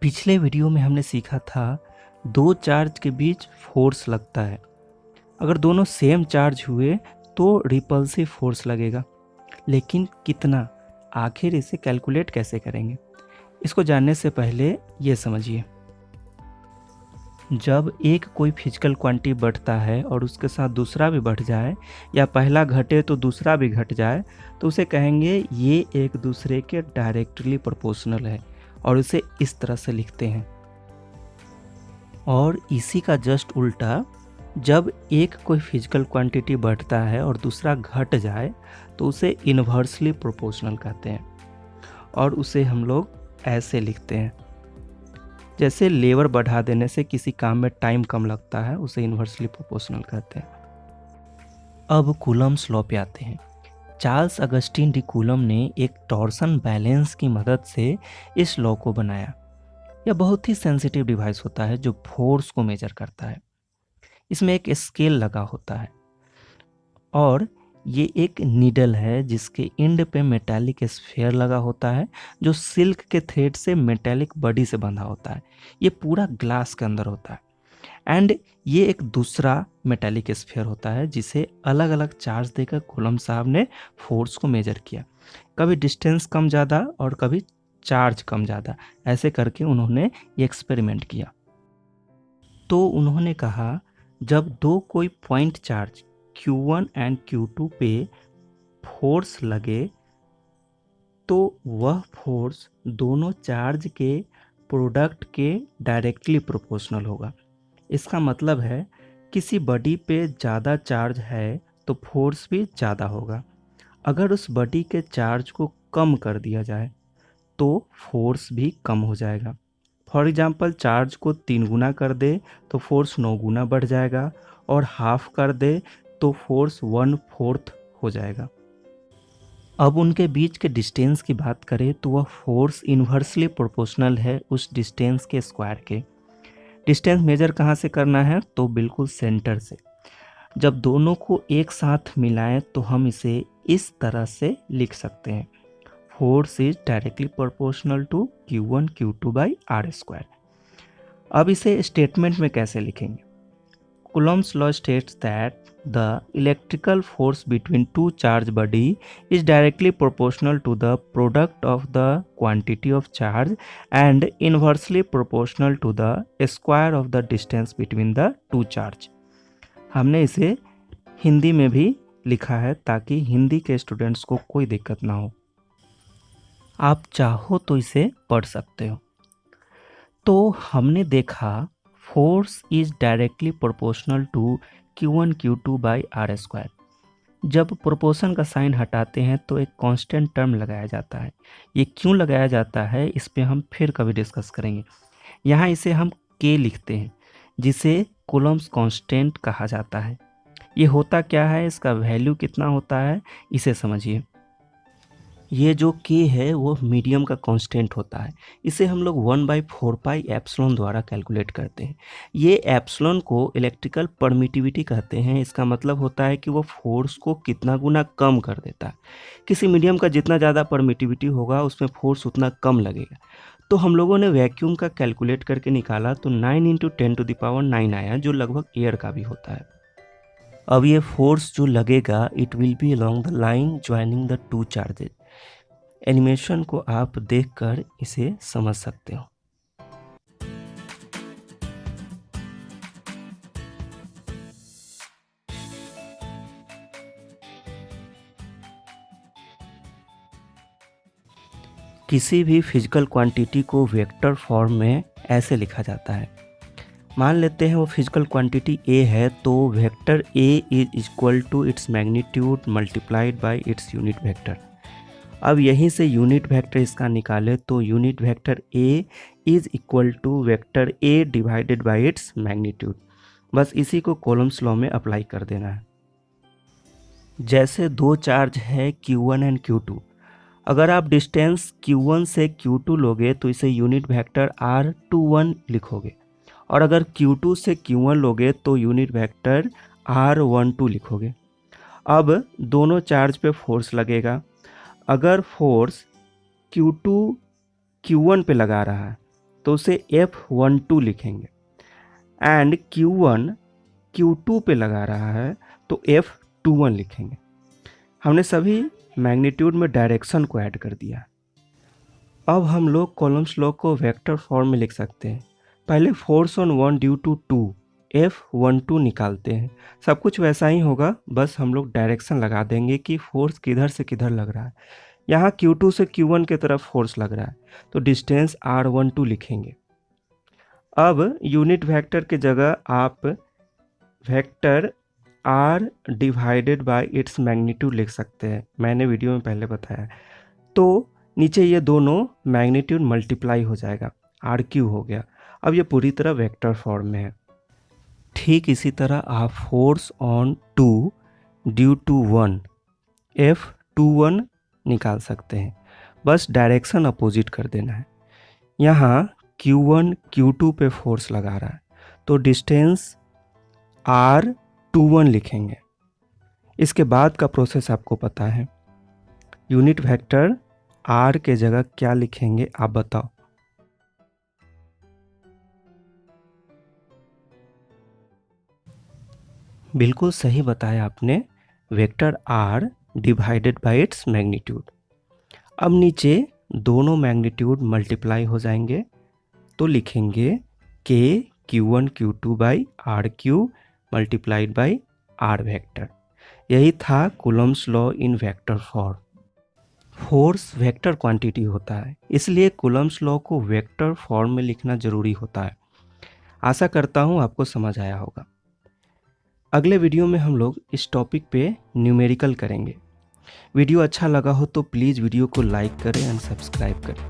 पिछले वीडियो में हमने सीखा था दो चार्ज के बीच फोर्स लगता है। अगर दोनों सेम चार्ज हुए तो रिपल्सिव फोर्स लगेगा, लेकिन कितना, आखिर इसे कैलकुलेट कैसे करेंगे? इसको जानने से पहले ये समझिए, जब एक कोई फिजिकल क्वांटिटी बढ़ता है और उसके साथ दूसरा भी बढ़ जाए या पहला घटे तो दूसरा भी घट जाए तो उसे कहेंगे ये एक दूसरे के डायरेक्टली प्रोपोर्शनल है और उसे इस तरह से लिखते हैं। और इसी का जस्ट उल्टा, जब एक कोई फिजिकल क्वांटिटी बढ़ता है और दूसरा घट जाए तो उसे इन्वर्सली प्रोपोर्शनल कहते हैं और उसे हम लोग ऐसे लिखते हैं। जैसे लेबर बढ़ा देने से किसी काम में टाइम कम लगता है, उसे इन्वर्सली प्रोपोर्शनल कहते हैं। अब कूलम्स लॉ पे आते हैं। चार्ल्स अगस्टिन डी कूलम ने एक टॉर्सन बैलेंस की मदद से इस लॉ को बनाया। यह बहुत ही सेंसिटिव डिवाइस होता है जो फोर्स को मेजर करता है। इसमें एक स्केल लगा होता है और ये एक नीडल है जिसके एंड पे मेटालिक स्फीयर लगा होता है जो सिल्क के थ्रेड से मेटालिक बॉडी से बंधा होता है। ये पूरा ग्लास के अंदर होता है एंड ये एक दूसरा मेटालिक स्फीयर होता है जिसे अलग अलग चार्ज देकर कूलम साहब ने फोर्स को मेजर किया। कभी डिस्टेंस कम ज़्यादा और कभी चार्ज कम ज़्यादा, ऐसे करके उन्होंने ये एक्सपेरिमेंट किया। तो उन्होंने कहा जब दो कोई point charge Q1 and Q2 पे फोर्स लगे तो वह फोर्स दोनों चार्ज के प्रोडक्ट के डायरेक्टली प्रोपोर्शनल होगा। इसका मतलब है किसी बॉडी पे ज़्यादा चार्ज है तो फोर्स भी ज़्यादा होगा। अगर उस बॉडी के चार्ज को कम कर दिया जाए तो फोर्स भी कम हो जाएगा। फॉर एग्जांपल, चार्ज को 3 गुना कर दे तो फोर्स 9 गुना बढ़ जाएगा और हाफ कर दे तो फोर्स 1/4 हो जाएगा। अब उनके बीच के डिस्टेंस की बात करें तो वह फोर्स इन्वर्सली प्रोपोर्शनल है उस डिस्टेंस के स्क्वायर के। डिस्टेंस मेजर कहाँ से करना है? तो बिल्कुल सेंटर से। जब दोनों को एक साथ मिलाएं तो हम इसे इस तरह से लिख सकते हैं, force is directly proportional to Q1 Q2 by R²। अब इसे स्टेटमेंट में कैसे लिखेंगे? Coulomb's law states that the electrical force between two charged body is directly proportional to the product of the quantity of charge and inversely proportional to the square of the distance between the two charge। हमने इसे हिंदी में भी लिखा है ताकि हिंदी के students को कोई दिक्कत ना हो। आप चाहो तो इसे पढ़ सकते हो। तो हमने देखा force is directly proportional to Q1 Q2 by R²। जब प्रोपोर्शन का साइन हटाते हैं तो एक कांस्टेंट टर्म लगाया जाता है। ये क्यों लगाया जाता है इस पे हम फिर कभी डिस्कस करेंगे। यहाँ इसे हम K लिखते हैं जिसे कूलम्स कांस्टेंट कहा जाता है। ये होता क्या है, इसका वैल्यू कितना होता है, इसे समझिए। ये जो K है वो मीडियम का कांस्टेंट होता है। इसे हम लोग 1/4 पाई एप्सिलॉन द्वारा कैलकुलेट करते हैं। ये एप्सिलॉन को इलेक्ट्रिकल परमिटिविटी कहते हैं। इसका मतलब होता है कि वो फोर्स को कितना गुना कम कर देता है। किसी मीडियम का जितना ज़्यादा परमिटिविटी होगा उसमें फोर्स उतना कम लगेगा। तो हम लोगों ने वैक्यूम का कैलकुलेट करके निकाला तो 9 × 10⁹ आया, जो लगभग एयर का भी होता है। अब ये फोर्स जो लगेगा it will be along the line joining the two charges. Animation को आप देखकर इसे समझ सकते हो। किसी भी फिजिकल क्वांटिटी को वेक्टर फॉर्म में ऐसे लिखा जाता है। मान लेते हैं वो फिजिकल क्वांटिटी A है तो vector A is equal to its magnitude multiplied by its unit vector. अब यहीं से यूनिट वेक्टर इसका निकाले तो unit vector A is equal to vector A divided by its magnitude. बस इसी को कूलम्स लॉ में अप्लाई कर देना है। जैसे दो चार्ज है Q1 एंड Q2, अगर आप डिस्टेंस Q1 से Q2 लोगे तो इसे यूनिट वेक्टर R21 लिखोगे और अगर Q2 से Q1 लोगे तो यूनिट वेक्टर R12 लिखोगे। अब दोनों चार्ज पे फोर्स लगेगा। अगर फोर्स Q2 Q1 पे लगा रहा है तो उसे F12 लिखेंगे, एंड Q1 Q2 पे लगा रहा है तो F21 लिखेंगे। हमने सभी मैग्नीट्यूड में डायरेक्शन को ऐड कर दिया। अब हम लोग कॉलम्स लॉ को वेक्टर फॉर्म में लिख सकते हैं। पहले force on 1 due to 2 F12 निकालते हैं। सब कुछ वैसा ही होगा, बस हम लोग डायरेक्शन लगा देंगे कि फोर्स किधर से किधर लग रहा है। यहाँ Q2 से Q1 की तरफ फोर्स लग रहा है तो डिस्टेंस R12 लिखेंगे। अब यूनिट वेक्टर की जगह आप vector R divided by its magnitude लिख सकते हैं, मैंने वीडियो में पहले बताया। तो नीचे ये दोनों मैग्नीट्यूड मल्टीप्लाई हो जाएगा, RQ हो गया। अब ये पूरी तरह वेक्टर फॉर्म में है। ठीक इसी तरह आप force on 2 due to 1 F21 निकाल सकते हैं, बस डायरेक्शन अपोजिट कर देना है। यहाँ Q1 Q2 पे फोर्स लगा रहा है तो डिस्टेंस R21 लिखेंगे। इसके बाद का प्रोसेस आपको पता है। यूनिट वेक्टर R के जगह क्या लिखेंगे आप बताओ। बिल्कुल सही बताया आपने, vector R divided by its magnitude. अब नीचे दोनों मैग्नीट्यूड मल्टीप्लाई हो जाएंगे तो लिखेंगे K Q1 Q2 by RQ multiplied by R vector. यही था Coulomb's law in vector form. Force vector quantity होता है, इसलिए कूलम्स लॉ को वेक्टर फॉर्म में लिखना जरूरी होता है। आशा करता हूँ आपको समझ आया होगा। अगले वीडियो में हम लोग इस टॉपिक पे न्यूमेरिकल करेंगे। वीडियो अच्छा लगा हो तो प्लीज़ वीडियो को लाइक करें एंड सब्सक्राइब करें।